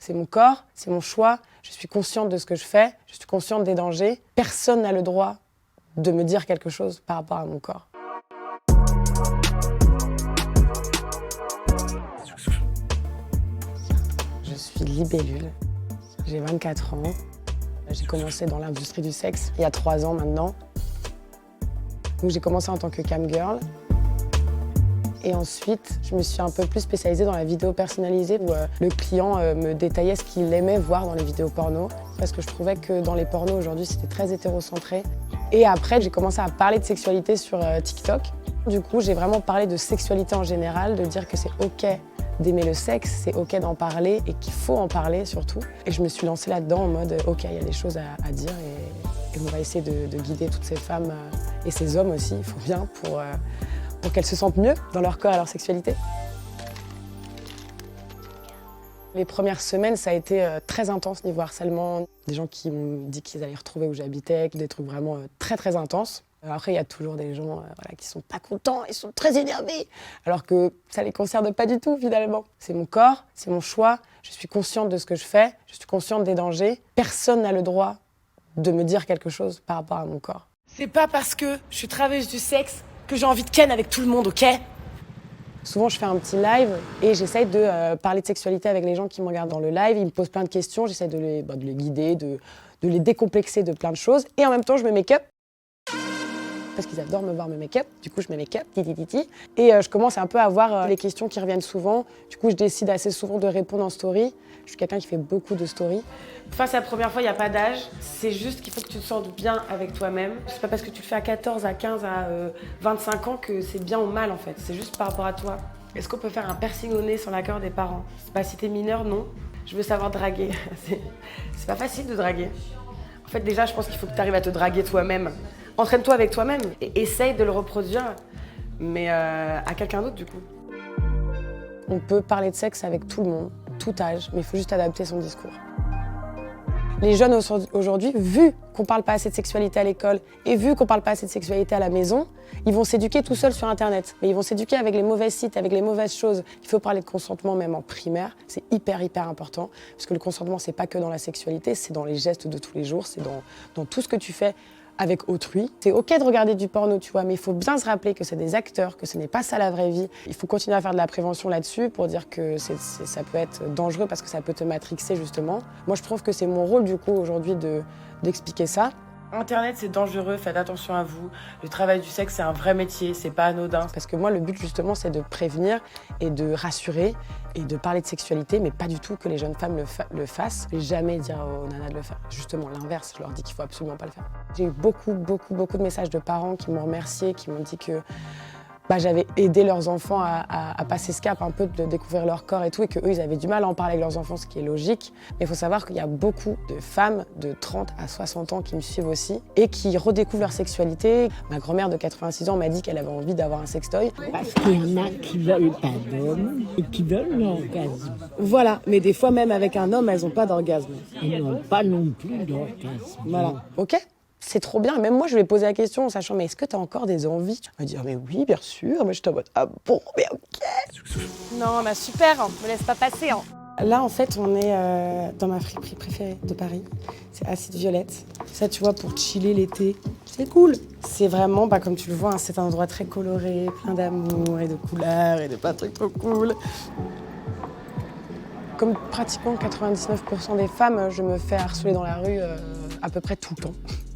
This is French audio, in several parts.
C'est mon corps, c'est mon choix, je suis consciente de ce que je fais, je suis consciente des dangers. Personne n'a le droit de me dire quelque chose par rapport à mon corps. Je suis libellule, j'ai 24 ans. J'ai commencé dans l'industrie du sexe il y a 3 ans maintenant. Donc j'ai commencé en tant que cam girl. Et ensuite, je me suis un peu plus spécialisée dans la vidéo personnalisée où le client me détaillait ce qu'il aimait voir dans les vidéos porno. Parce que je trouvais que dans les pornos aujourd'hui, c'était très hétérocentré. Et après, j'ai commencé à parler de sexualité sur TikTok. Du coup, j'ai vraiment parlé de sexualité en général, de dire que c'est OK d'aimer le sexe, c'est OK d'en parler et qu'il faut en parler surtout. Et je me suis lancée là-dedans en mode OK, il y a des choses à dire et on va essayer de guider toutes ces femmes et ces hommes aussi, il faut bien, pour qu'elles se sentent mieux dans leur corps et leur sexualité. Les premières semaines, ça a été très intense niveau harcèlement. Des gens qui m'ont dit qu'ils allaient retrouver où j'habitais, des trucs vraiment très intenses. Après, il y a toujours des gens qui sont pas contents, ils sont très énervés, alors que ça les concerne pas du tout finalement. C'est mon corps, c'est mon choix, je suis consciente de ce que je fais, je suis consciente des dangers. Personne n'a le droit de me dire quelque chose par rapport à mon corps. C'est pas parce que je suis travailleuse du sexe que j'ai envie de ken avec tout le monde, ok ? Souvent, je fais un petit live et j'essaye de parler de sexualité avec les gens qui me regardent dans le live. Ils me posent plein de questions, j'essaie de les guider, de les décomplexer de plein de choses. Et en même temps, je me make-up. Parce qu'ils adorent me voir me make-up. Du coup, je me make-up, titi. Et je commence un peu à avoir les questions qui reviennent souvent. Du coup, je décide assez souvent de répondre en story. Je suis quelqu'un qui fait beaucoup de stories. Face à la première fois, il n'y a pas d'âge. C'est juste qu'il faut que tu te sentes bien avec toi-même. C'est pas parce que tu le fais à 14, à 15, à 25 ans que c'est bien ou mal, en fait. C'est juste par rapport à toi. Est-ce qu'on peut faire un piercing au nez sans l'accord des parents ? Bah, si t'es mineur, non. Je veux savoir draguer. C'est pas facile de draguer. En fait, déjà, je pense qu'il faut que tu arrives à te draguer toi-même. Entraîne-toi avec toi-même et essaye de le reproduire, mais à quelqu'un d'autre du coup. On peut parler de sexe avec tout le monde, tout âge, mais il faut juste adapter son discours. Les jeunes aujourd'hui, vu qu'on parle pas assez de sexualité à l'école et vu qu'on parle pas assez de sexualité à la maison, ils vont s'éduquer tout seuls sur Internet. Mais ils vont s'éduquer avec les mauvais sites, avec les mauvaises choses. Il faut parler de consentement même en primaire, c'est hyper important. Parce que le consentement, c'est pas que dans la sexualité, c'est dans les gestes de tous les jours, c'est dans tout ce que tu fais avec autrui. C'est OK de regarder du porno, tu vois, mais il faut bien se rappeler que c'est des acteurs, que ce n'est pas ça la vraie vie. Il faut continuer à faire de la prévention là-dessus pour dire que ça peut être dangereux parce que ça peut te matrixer justement. Moi, je trouve que c'est mon rôle du coup aujourd'hui d'expliquer ça. Internet, c'est dangereux, faites attention à vous. Le travail du sexe, c'est un vrai métier, c'est pas anodin. Parce que moi, le but justement, c'est de prévenir et de rassurer et de parler de sexualité, mais pas du tout que les jeunes femmes le fassent. Et jamais dire aux nanas de le faire. Justement, l'inverse, je leur dis qu'il faut absolument pas le faire. J'ai eu beaucoup de messages de parents qui m'ont remercié, qui m'ont dit que j'avais aidé leurs enfants à passer ce cap un peu de découvrir leur corps et tout, et qu'eux, ils avaient du mal à en parler avec leurs enfants, ce qui est logique. Mais il faut savoir qu'il y a beaucoup de femmes de 30 à 60 ans qui me suivent aussi et qui redécouvrent leur sexualité. Ma grand-mère de 86 ans m'a dit qu'elle avait envie d'avoir un sextoy. Parce qu'il y en a qui veulent pas d'homme et qui veulent l'orgasme. Voilà, mais des fois, même avec un homme, elles n'ont pas d'orgasme. Elles n'ont pas non plus d'orgasme. Voilà, ok ? C'est trop bien. Même moi, je lui ai posé la question en sachant, mais est-ce que tu as encore des envies ? Elle m'a dit, mais oui, bien sûr. Mais je te mode, ah bon, mais ok. Non, mais super, hein, me laisse pas passer. Hein. Là, en fait, on est dans ma friperie préférée de Paris. C'est Acide Violette. Ça, tu vois, pour chiller l'été, c'est cool. C'est vraiment, comme tu le vois, c'est un endroit très coloré, plein d'amour et de couleurs et de pas trucs trop cool. Comme pratiquement 99% des femmes, je me fais harceler dans la rue à peu près tout le temps.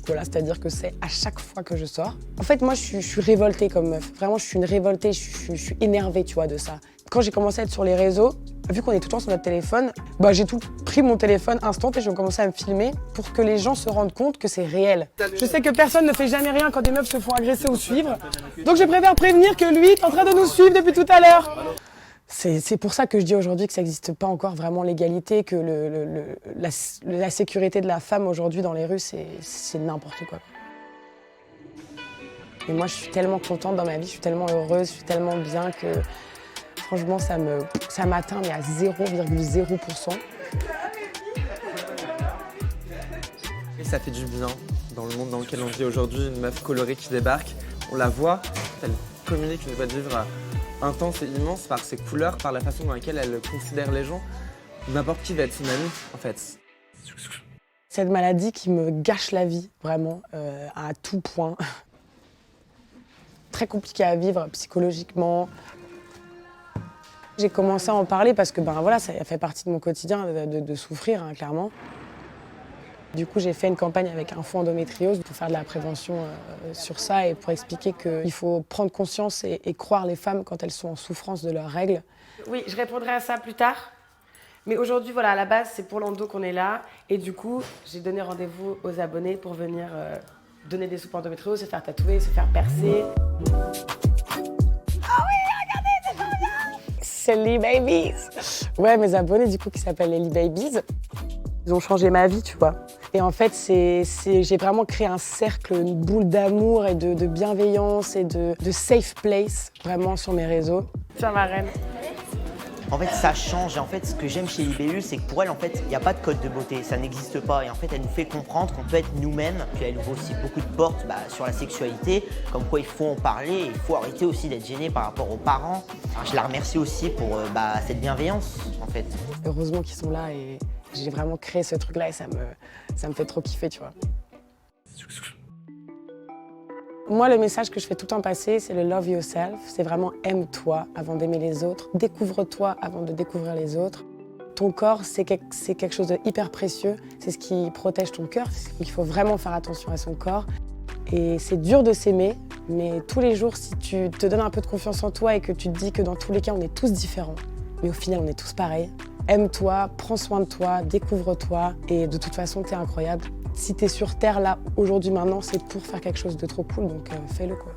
Voilà, c'est-à-dire que c'est à chaque fois que je sors. En fait, moi, je suis révoltée comme meuf. Vraiment, je suis une révoltée, je suis énervée, tu vois, de ça. Quand j'ai commencé à être sur les réseaux, vu qu'on est tout le temps sur notre téléphone, j'ai tout pris mon téléphone instant et j'ai commencé à me filmer pour que les gens se rendent compte que c'est réel. Je sais que personne ne fait jamais rien quand des meufs se font agresser ou suivre. Donc je préfère prévenir que lui est en train de nous suivre depuis tout à l'heure. C'est pour ça que je dis aujourd'hui que ça n'existe pas encore vraiment l'égalité, que la sécurité de la femme aujourd'hui dans les rues, c'est n'importe quoi. Et moi, je suis tellement contente dans ma vie, je suis tellement heureuse, je suis tellement bien que franchement, ça m'atteint mais à 0,0%. Et ça fait du bien dans le monde dans lequel on vit aujourd'hui, une meuf colorée qui débarque, on la voit, elle communique une joie de vivre intense et immense par ses couleurs, par la façon dans laquelle elle considère les gens. N'importe qui va être son ami, en fait. Cette maladie qui me gâche la vie, vraiment, à tout point. Très compliqué à vivre psychologiquement. J'ai commencé à en parler parce que voilà, ça fait partie de mon quotidien de souffrir, hein, clairement. Du coup, j'ai fait une campagne avec un fonds endométriose pour faire de la prévention sur ça et pour expliquer qu'il faut prendre conscience et croire les femmes quand elles sont en souffrance de leurs règles. Oui, je répondrai à ça plus tard. Mais aujourd'hui, voilà, à la base, c'est pour l'endo qu'on est là. Et du coup, j'ai donné rendez-vous aux abonnés pour venir donner des soupes endométriose, se faire tatouer, se faire percer. C'est les Babies. Ouais, mes abonnés, du coup, qui s'appellent les Babies. Ils ont changé ma vie, tu vois. Et en fait, j'ai vraiment créé un cercle, une boule d'amour et de bienveillance et de safe place, vraiment, sur mes réseaux. Tiens, ma reine. En fait, ça change. Et en fait, ce que j'aime chez IBU, c'est que pour elle, en fait, il n'y a pas de code de beauté. Ça n'existe pas. Et en fait, elle nous fait comprendre qu'on peut être nous-mêmes. Puis elle ouvre aussi beaucoup de portes sur la sexualité, comme quoi il faut en parler. Et il faut arrêter aussi d'être gêné par rapport aux parents. Enfin, je la remercie aussi pour cette bienveillance, en fait. Heureusement qu'ils sont là et j'ai vraiment créé ce truc-là et ça me fait trop kiffer, tu vois. Moi, le message que je fais tout le temps passer, c'est le love yourself. C'est vraiment aime-toi avant d'aimer les autres. Découvre-toi avant de découvrir les autres. Ton corps, c'est quelque chose de hyper précieux. C'est ce qui protège ton cœur. Il faut vraiment faire attention à son corps. Et c'est dur de s'aimer, mais tous les jours, si tu te donnes un peu de confiance en toi et que tu te dis que dans tous les cas, on est tous différents, mais au final, on est tous pareils. Aime-toi, prends soin de toi, découvre-toi et de toute façon, t'es incroyable. Si t'es sur Terre, là, aujourd'hui, maintenant, c'est pour faire quelque chose de trop cool, donc fais-le, quoi.